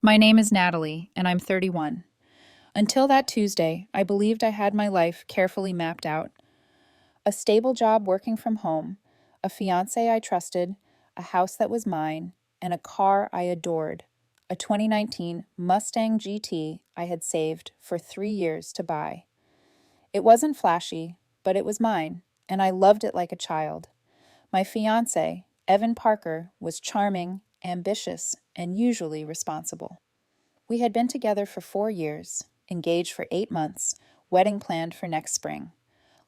My name is Natalie, and I'm 31. Until that Tuesday, I believed I had my life carefully mapped out. A stable job working from home, a fiancé I trusted, a house that was mine, and a car I adored. A 2019 Mustang GT I had saved for 3 years to buy. It wasn't flashy, but it was mine, and I loved it like a child. My fiancé, Evan Parker, was charming, ambitious, and usually responsible. We had been together for 4 years, engaged for 8 months, wedding planned for next spring.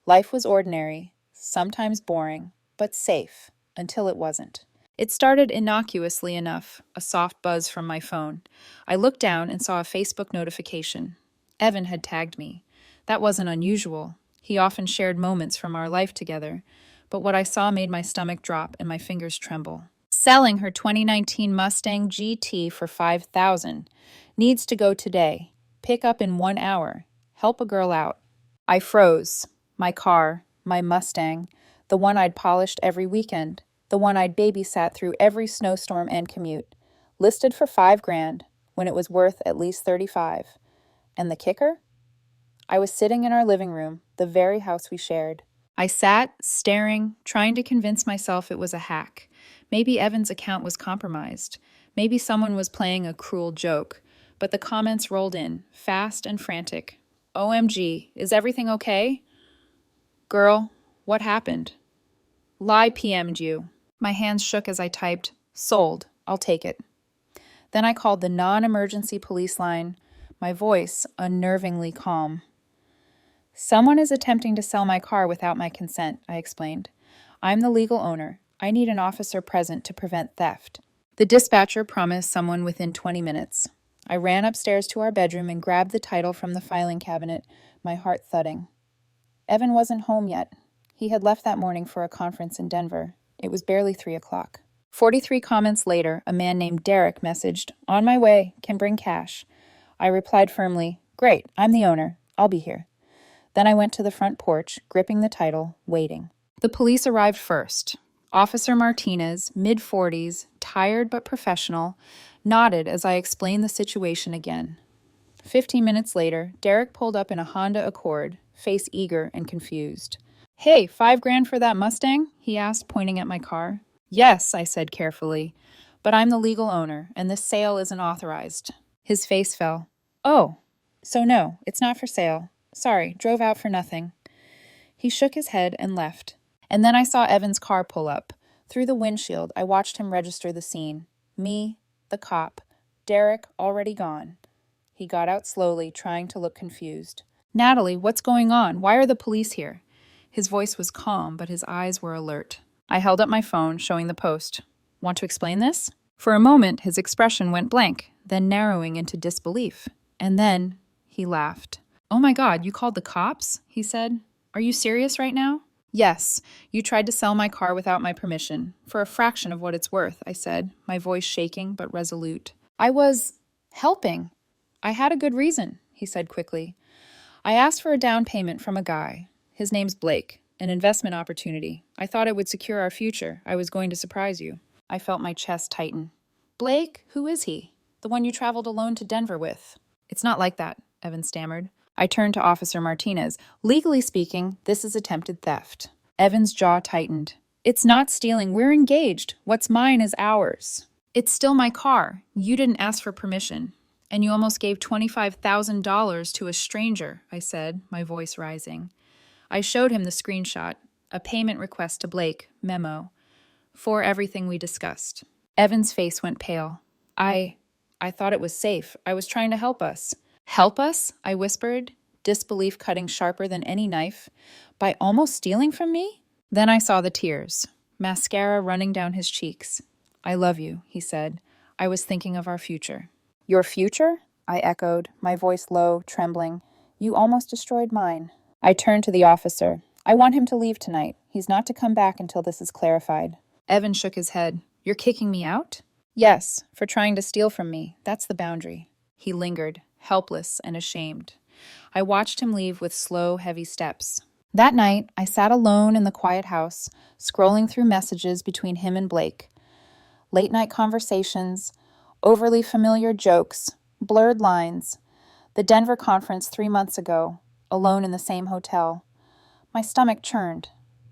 Life was ordinary, sometimes boring, but safe, until it wasn't. It started innocuously enough, a soft buzz from my phone. I looked down and saw a Facebook notification. Evan had tagged me. That wasn't unusual. He often shared moments from our life together, but what I saw made my stomach drop and my fingers tremble. Selling her 2019 Mustang GT for $5,000. Needs to go today. Pick up in 1 hour. Help a girl out. I froze. My car, my Mustang, the one I'd polished every weekend, the one I'd babysat through every snowstorm and commute, listed for $5,000 when it was worth at least 35. And the kicker? I was sitting in our living room, the very house we shared. I sat, staring, trying to convince myself it was a hack. Maybe Evan's account was compromised. Maybe someone was playing a cruel joke. But the comments rolled in, fast and frantic. OMG, is everything okay? Girl, what happened? Lie PM'd you. My hands shook as I typed, sold, I'll take it. Then I called the non-emergency police line, my voice unnervingly calm. Someone is attempting to sell my car without my consent, I explained. I'm the legal owner. I need an officer present to prevent theft. The dispatcher promised someone within 20 minutes. I ran upstairs to our bedroom and grabbed the title from the filing cabinet, my heart thudding. Evan wasn't home yet. He had left that morning for a conference in Denver. It was barely 3 o'clock. 43 comments later, a man named Derek messaged, "On my way, can bring cash." I replied firmly, "Great, I'm the owner. I'll be here." Then I went to the front porch, gripping the title, waiting. The police arrived first. Officer Martinez, mid-40s, tired but professional, nodded as I explained the situation again. 15 minutes later, Derek pulled up in a Honda Accord, face eager and confused. "Hey, $5,000 for that Mustang?" he asked, pointing at my car. "Yes," I said carefully, "but I'm the legal owner, and this sale isn't authorized." His face fell. "Oh, so no, it's not for sale. Sorry, drove out for nothing." He shook his head and left. And then I saw Evan's car pull up. Through the windshield, I watched him register the scene. Me, the cop, Derek already gone. He got out slowly, trying to look confused. "Natalie, what's going on? Why are the police here?" His voice was calm, but his eyes were alert. I held up my phone, showing the post. "Want to explain this?" For a moment, his expression went blank, then narrowing into disbelief. And then he laughed. "Oh my God, you called the cops?" he said. "Are you serious right now?" "Yes, you tried to sell my car without my permission, for a fraction of what it's worth," I said, my voice shaking but resolute. "I was helping. I had a good reason," he said quickly. "I asked for a down payment from a guy. His name's Blake, an investment opportunity. I thought it would secure our future. I was going to surprise you." I felt my chest tighten. "Blake? Who is he? The one you traveled alone to Denver with?" "It's not like that," Evan stammered. I turned to Officer Martinez. "Legally speaking, this is attempted theft." Evan's jaw tightened. "It's not stealing. We're engaged. What's mine is ours." "It's still my car. You didn't ask for permission. And you almost gave $25,000 to a stranger," I said, my voice rising. I showed him the screenshot, a payment request to Blake, memo, for everything we discussed. Evan's face went pale. I thought it was safe. I was trying to help us." "Help us?" I whispered, disbelief cutting sharper than any knife. "By almost stealing from me?" Then I saw the tears, mascara running down his cheeks. "I love you," he said. "I was thinking of our future." "Your future?" I echoed, my voice low, trembling. "You almost destroyed mine." I turned to the officer. "I want him to leave tonight. He's not to come back until this is clarified." Evan shook his head. "You're kicking me out?" "Yes, for trying to steal from me. That's the boundary." He lingered, helpless and ashamed. I watched him leave with slow, heavy steps. That night, I sat alone in the quiet house, scrolling through messages between him and Blake. Late-night conversations, Overly familiar jokes, blurred lines, the Denver conference 3 months ago, alone in the same hotel. My stomach churned.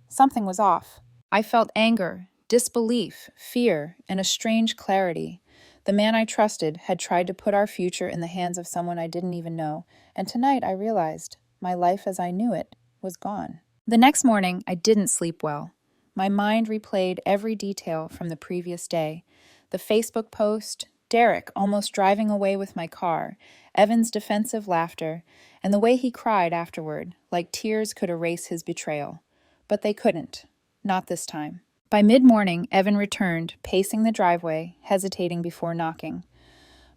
Something was off. I felt anger, disbelief, fear, and a strange clarity. The man I trusted had tried to put our future in the hands of someone I didn't even know, and tonight I realized my life as I knew it was gone. The next morning, I didn't sleep well. My mind replayed every detail from the previous day. The Facebook post, Derek almost driving away with my car, Evan's defensive laughter, and the way he cried afterward, like tears could erase his betrayal. But they couldn't. Not this time. By mid-morning, Evan returned, pacing the driveway, hesitating before knocking.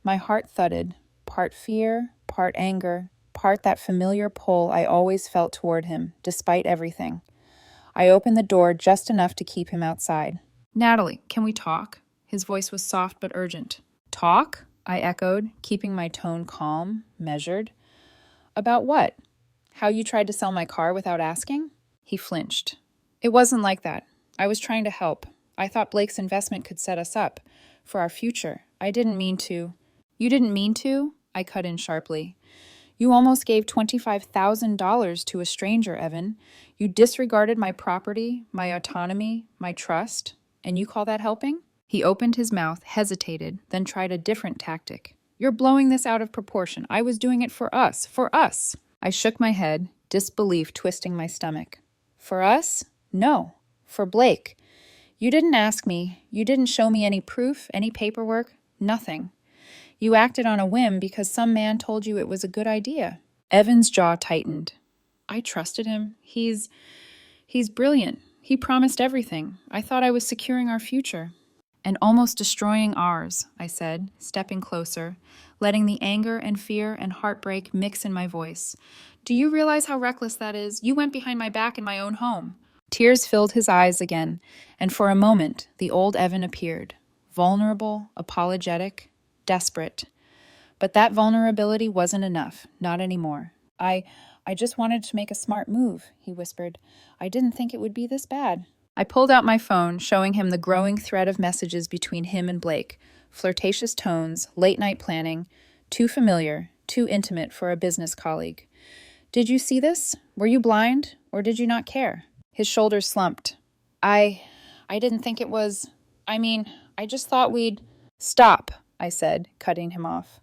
My heart thudded, part fear, part anger, part that familiar pull I always felt toward him, despite everything. I opened the door just enough to keep him outside. "Natalie, can we talk?" His voice was soft but urgent. "Talk?" I echoed, keeping my tone calm, measured. "About what? How you tried to sell my car without asking?" He flinched. "It wasn't like that. I was trying to help. I thought Blake's investment could set us up for our future. I didn't mean to." "You didn't mean to?" I cut in sharply. "You almost gave $25,000 to a stranger, Evan. You disregarded my property, my autonomy, my trust, and you call that helping?" He opened his mouth, hesitated, then tried a different tactic. "You're blowing this out of proportion. I was doing it for us, for us." I shook my head, disbelief twisting my stomach. "For us? No. For Blake. You didn't ask me. You didn't show me any proof, any paperwork, nothing. You acted on a whim because some man told you it was a good idea." Evan's jaw tightened. "I trusted him. He's brilliant. He promised everything. I thought I was securing our future." "And almost destroying ours," I said, stepping closer, letting the anger and fear and heartbreak mix in my voice. "Do you realize how reckless that is? You went behind my back in my own home." Tears filled his eyes again, and for a moment the old Evan appeared, vulnerable, apologetic, desperate. But that vulnerability wasn't enough, not anymore. I just wanted to make a smart move," he whispered. "I didn't think it would be this bad." I pulled out my phone, showing him the growing thread of messages between him and Blake, flirtatious tones, late-night planning, too familiar, too intimate for a business colleague. "Did you see this? Were you blind, or did you not care?" His shoulders slumped. I didn't think it was... I just thought we'd..." "Stop," I said, cutting him off.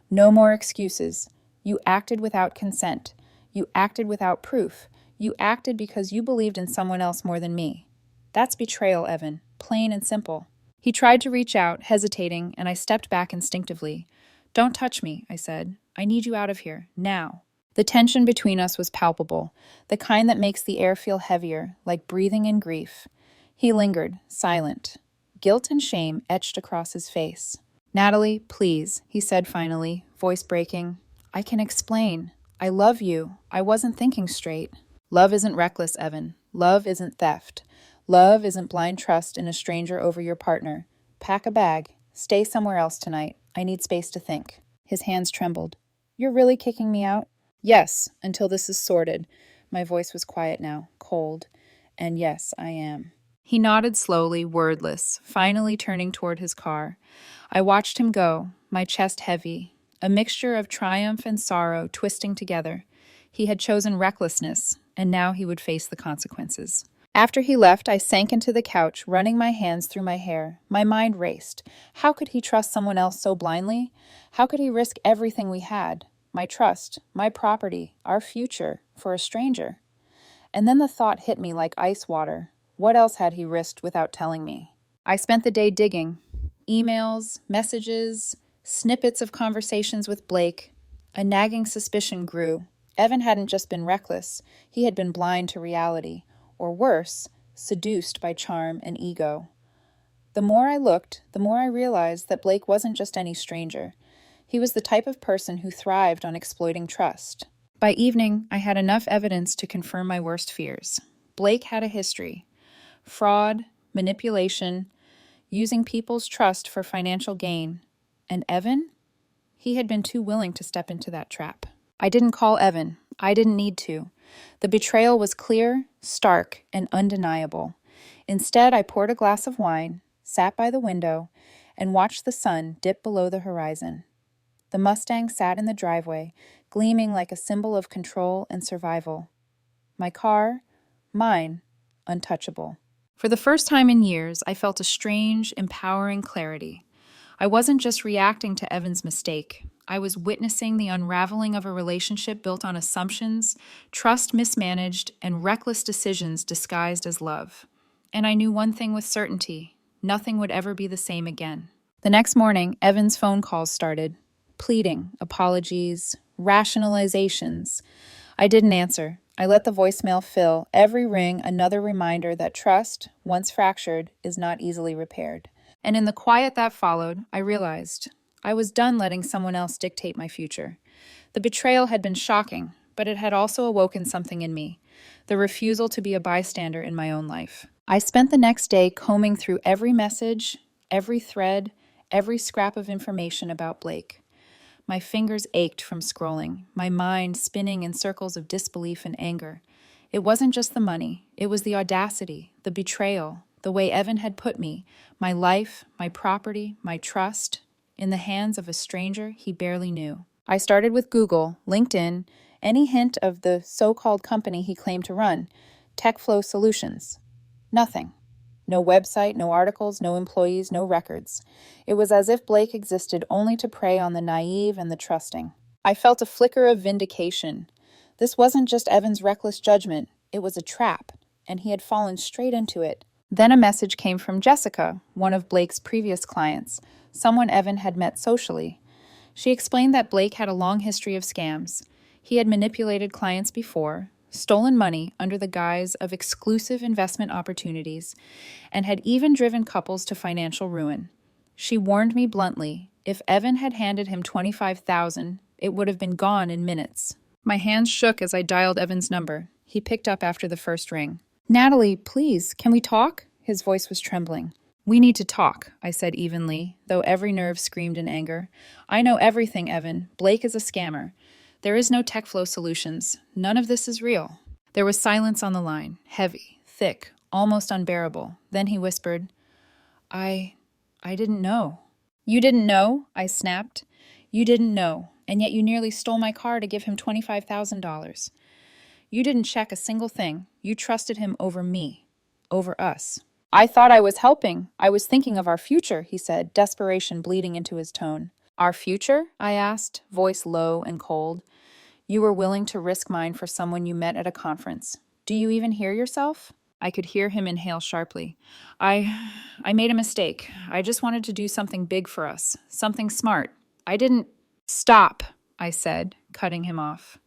"No more excuses. You acted without consent. You acted without proof. You acted because you believed in someone else more than me. That's betrayal, Evan. Plain and simple." He tried to reach out, hesitating, and I stepped back instinctively. "Don't touch me," I said. "I need you out of here, now." The tension between us was palpable, the kind that makes the air feel heavier, like breathing in grief. He lingered, silent. Guilt and shame etched across his face. "Natalie, please," he said finally, voice breaking. "I can explain. I love you. I wasn't thinking straight." Love isn't reckless, Evan. Love isn't theft. Love isn't blind trust in a stranger over your partner. Pack a bag. Stay somewhere else tonight. I need space to think. His hands trembled. "You're really kicking me out?" "Yes, until this is sorted." My voice was quiet now, cold. "And yes, I am." He nodded slowly, wordless, finally turning toward his car. I watched him go, my chest heavy, a mixture of triumph and sorrow twisting together. He had chosen recklessness, and now he would face the consequences. After he left, I sank into the couch, running my hands through my hair. My mind raced. How could he trust someone else so blindly? How could he risk everything we had? My trust, my property, our future, for a stranger? And then the thought hit me like ice water. What else had he risked without telling me? I spent the day digging. Emails, messages, snippets of conversations with Blake. A nagging suspicion grew. Evan hadn't just been reckless. He had been blind to reality. Or worse, seduced by charm and ego. The more I looked, the more I realized that Blake wasn't just any stranger. He was the type of person who thrived on exploiting trust. By evening, I had enough evidence to confirm my worst fears. Blake had a history. Fraud, manipulation, using people's trust for financial gain. And Evan? He had been too willing to step into that trap. I didn't call Evan. I didn't need to. The betrayal was clear, stark, and undeniable. Instead, I poured a glass of wine, sat by the window, and watched the sun dip below the horizon. The Mustang sat in the driveway, gleaming like a symbol of control and survival. My car, mine, untouchable. For the first time in years, I felt a strange, empowering clarity. I wasn't just reacting to Evan's mistake. I was witnessing the unraveling of a relationship built on assumptions, trust mismanaged, and reckless decisions disguised as love. And I knew one thing with certainty: nothing would ever be the same again. The next morning, Evan's phone calls started. Pleading, apologies, rationalizations. I didn't answer. I let the voicemail fill, every ring another reminder that trust, once fractured, is not easily repaired. And in the quiet that followed, I realized I was done letting someone else dictate my future. The betrayal had been shocking, but it had also awoken something in me, the refusal to be a bystander in my own life. I spent the next day combing through every message, every thread, every scrap of information about Blake. My fingers ached from scrolling, my mind spinning in circles of disbelief and anger. It wasn't just the money, it was the audacity, the betrayal, the way Evan had put me, my life, my property, my trust, in the hands of a stranger he barely knew. I started with Google, LinkedIn, any hint of the so-called company he claimed to run, TechFlow Solutions. Nothing. No website, no articles, no employees, no records. It was as if Blake existed only to prey on the naive and the trusting. I felt a flicker of vindication. This wasn't just Evan's reckless judgment, it was a trap, and he had fallen straight into it. Then a message came from Jessica, one of Blake's previous clients, someone Evan had met socially. She explained that Blake had a long history of scams. He had manipulated clients before, stolen money under the guise of exclusive investment opportunities, and had even driven couples to financial ruin. She warned me bluntly, if Evan had handed him $25,000, it would have been gone in minutes. My hands shook as I dialed Evan's number. He picked up after the first ring. "Natalie, please, can we talk?" His voice was trembling. "We need to talk," I said evenly, though every nerve screamed in anger. "I know everything, Evan. Blake is a scammer. There is no TechFlow Solutions. None of this is real." There was silence on the line, heavy, thick, almost unbearable. Then he whispered, I didn't know." "You didn't know?" I snapped. "You didn't know, and yet you nearly stole my car to give him $25,000. You didn't check a single thing. You trusted him over me, over us." "I thought I was helping. I was thinking of our future," he said, desperation bleeding into his tone. "Our future?" I asked, voice low and cold. "You were willing to risk mine for someone you met at a conference. Do you even hear yourself?" I could hear him inhale sharply. I made a mistake. I just wanted to do something big for us, something smart. I didn't—" "Stop," I said, cutting him off.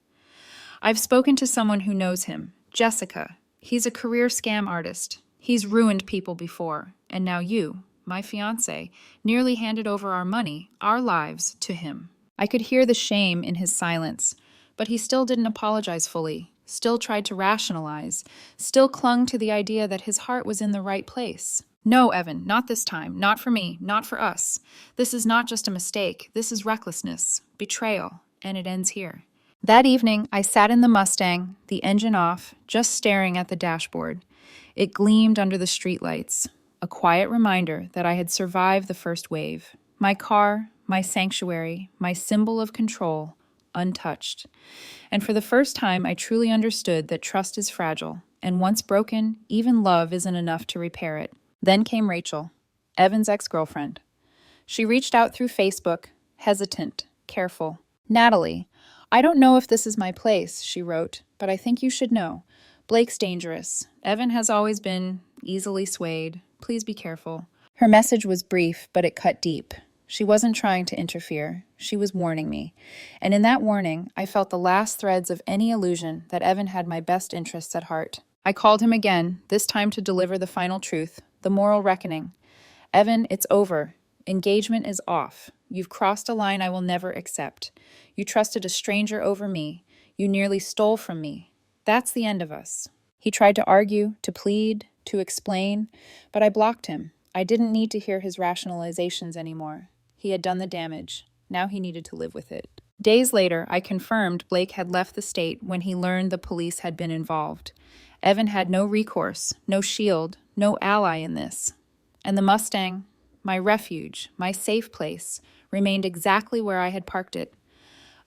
"I've spoken to someone who knows him, Jessica. He's a career scam artist. He's ruined people before, and now you, my fiancé, nearly handed over our money, our lives, to him." I could hear the shame in his silence, but he still didn't apologize fully, still tried to rationalize, still clung to the idea that his heart was in the right place. "No, Evan, not this time, not for me, not for us. This is not just a mistake, this is recklessness, betrayal, and it ends here." That evening, I sat in the Mustang, the engine off, just staring at the dashboard. It gleamed under the streetlights, a quiet reminder that I had survived the first wave. My car, my sanctuary, my symbol of control, untouched. And for the first time, I truly understood that trust is fragile, and once broken, even love isn't enough to repair it. Then came Rachel, Evan's ex-girlfriend. She reached out through Facebook, hesitant, careful. "Natalie, I don't know if this is my place," she wrote, "but I think you should know. Blake's dangerous. Evan has always been easily swayed. Please be careful." Her message was brief, but it cut deep. She wasn't trying to interfere. She was warning me. And in that warning, I felt the last threads of any illusion that Evan had my best interests at heart. I called him again, this time to deliver the final truth, the moral reckoning. "Evan, it's over. Engagement is off. You've crossed a line I will never accept. You trusted a stranger over me. You nearly stole from me. That's the end of us." He tried to argue, to plead, to explain, but I blocked him. I didn't need to hear his rationalizations anymore. He had done the damage. Now he needed to live with it. Days later, I confirmed Blake had left the state when he learned the police had been involved. Evan had no recourse, no shield, no ally in this. And the Mustang, my refuge, my safe place, remained exactly where I had parked it.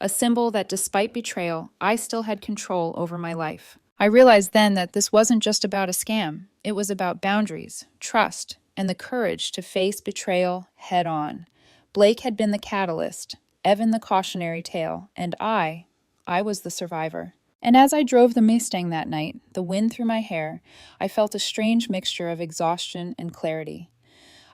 A symbol that despite betrayal, I still had control over my life. I realized then that this wasn't just about a scam. It was about boundaries, trust, and the courage to face betrayal head on. Blake had been the catalyst, Evan the cautionary tale, and I was the survivor. And as I drove the Mustang that night, the wind through my hair, I felt a strange mixture of exhaustion and clarity.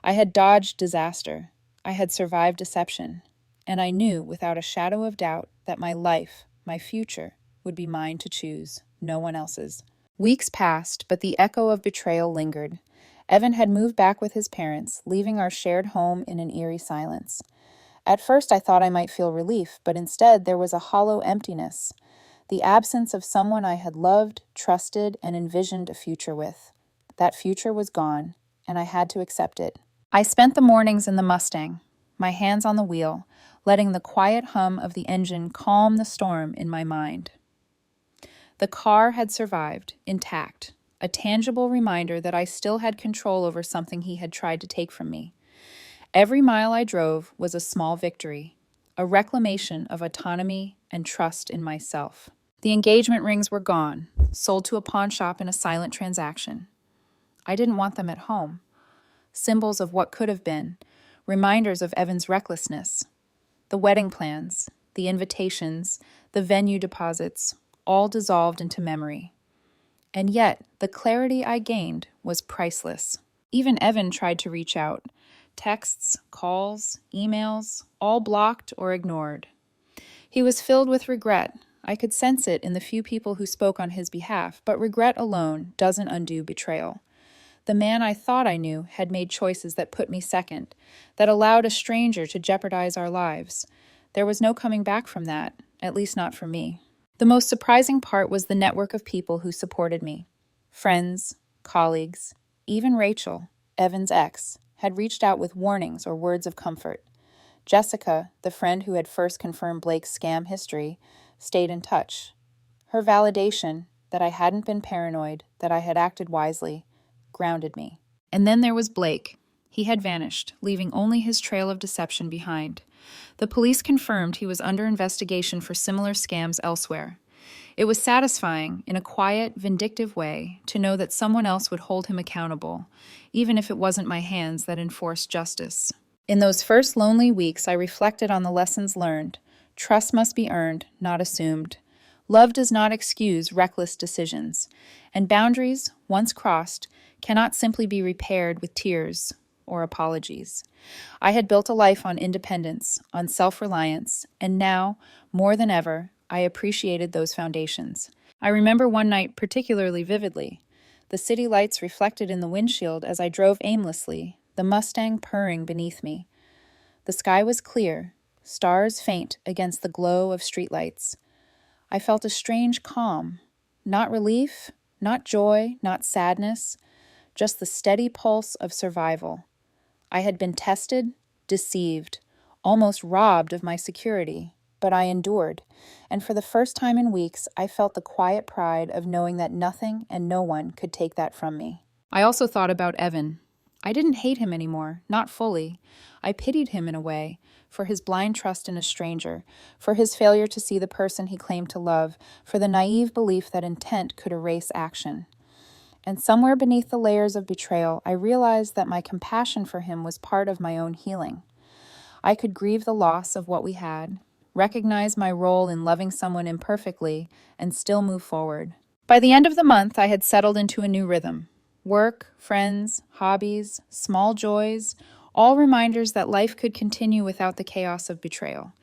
I had dodged disaster. I had survived deception. And I knew without a shadow of doubt that my life, my future, would be mine to choose, no one else's. Weeks passed, but the echo of betrayal lingered. Evan had moved back with his parents, leaving our shared home in an eerie silence. At first I thought I might feel relief, but instead there was a hollow emptiness. The absence of someone I had loved, trusted, and envisioned a future with. That future was gone, and I had to accept it. I spent the mornings in the Mustang, my hands on the wheel, letting the quiet hum of the engine calm the storm in my mind. The car had survived, intact, a tangible reminder that I still had control over something he had tried to take from me. Every mile I drove was a small victory, a reclamation of autonomy and trust in myself. The engagement rings were gone, sold to a pawn shop in a silent transaction. I didn't want them at home. Symbols of what could have been, reminders of Evan's recklessness. The wedding plans, the invitations, the venue deposits, all dissolved into memory. And yet, the clarity I gained was priceless. Even Evan tried to reach out. Texts, calls, emails, all blocked or ignored. He was filled with regret. I could sense it in the few people who spoke on his behalf, but regret alone doesn't undo betrayal. The man I thought I knew had made choices that put me second, that allowed a stranger to jeopardize our lives. There was no coming back from that, at least not for me. The most surprising part was the network of people who supported me. Friends, colleagues, even Rachel, Evan's ex, had reached out with warnings or words of comfort. Jessica, the friend who had first confirmed Blake's scam history, stayed in touch. Her validation, that I hadn't been paranoid, that I had acted wisely, grounded me. And then there was Blake. He had vanished, leaving only his trail of deception behind. The police confirmed he was under investigation for similar scams elsewhere. It was satisfying, in a quiet, vindictive way, to know that someone else would hold him accountable, even if it wasn't my hands that enforced justice. In those first lonely weeks, I reflected on the lessons learned. Trust must be earned, not assumed. Love does not excuse reckless decisions, and boundaries, once crossed, cannot simply be repaired with tears or apologies. I had built a life on independence, on self-reliance, and now, more than ever, I appreciated those foundations. I remember one night particularly vividly. The city lights reflected in the windshield as I drove aimlessly, the Mustang purring beneath me. The sky was clear, stars faint against the glow of streetlights. I felt a strange calm, not relief, not joy, not sadness, just the steady pulse of survival. I had been tested, deceived, almost robbed of my security, but I endured, and for the first time in weeks, I felt the quiet pride of knowing that nothing and no one could take that from me. I also thought about Evan. I didn't hate him anymore, not fully. I pitied him in a way, for his blind trust in a stranger, for his failure to see the person he claimed to love, for the naive belief that intent could erase action. And somewhere beneath the layers of betrayal, I realized that my compassion for him was part of my own healing. I could grieve the loss of what we had, recognize my role in loving someone imperfectly, and still move forward. By the end of the month, I had settled into a new rhythm. Work, friends, hobbies, small joys, all reminders that life could continue without the chaos of betrayal.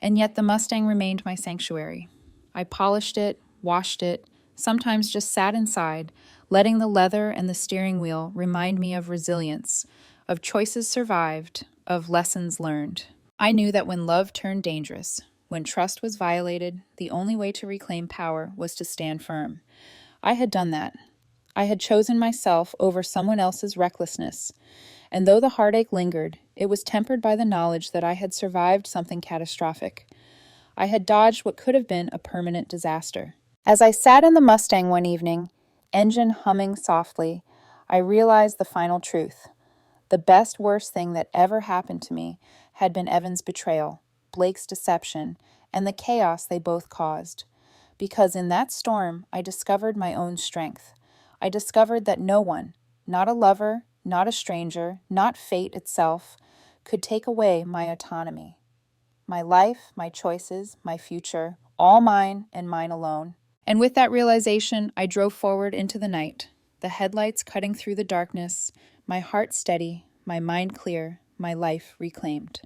And yet the Mustang remained my sanctuary. I polished it, washed it, sometimes just sat inside, letting the leather and the steering wheel remind me of resilience, of choices survived, of lessons learned. I knew that when love turned dangerous, when trust was violated, the only way to reclaim power was to stand firm. I had done that. I had chosen myself over someone else's recklessness, and though the heartache lingered, it was tempered by the knowledge that I had survived something catastrophic. I had dodged what could have been a permanent disaster. As I sat in the Mustang one evening, engine humming softly, I realized the final truth. The best worst thing that ever happened to me had been Evan's betrayal, Blake's deception, and the chaos they both caused. Because in that storm, I discovered my own strength. I discovered that no one, not a lover, not a stranger, not fate itself, could take away my autonomy. My life, my choices, my future, all mine and mine alone. And with that realization, I drove forward into the night, the headlights cutting through the darkness, my heart steady, my mind clear, my life reclaimed.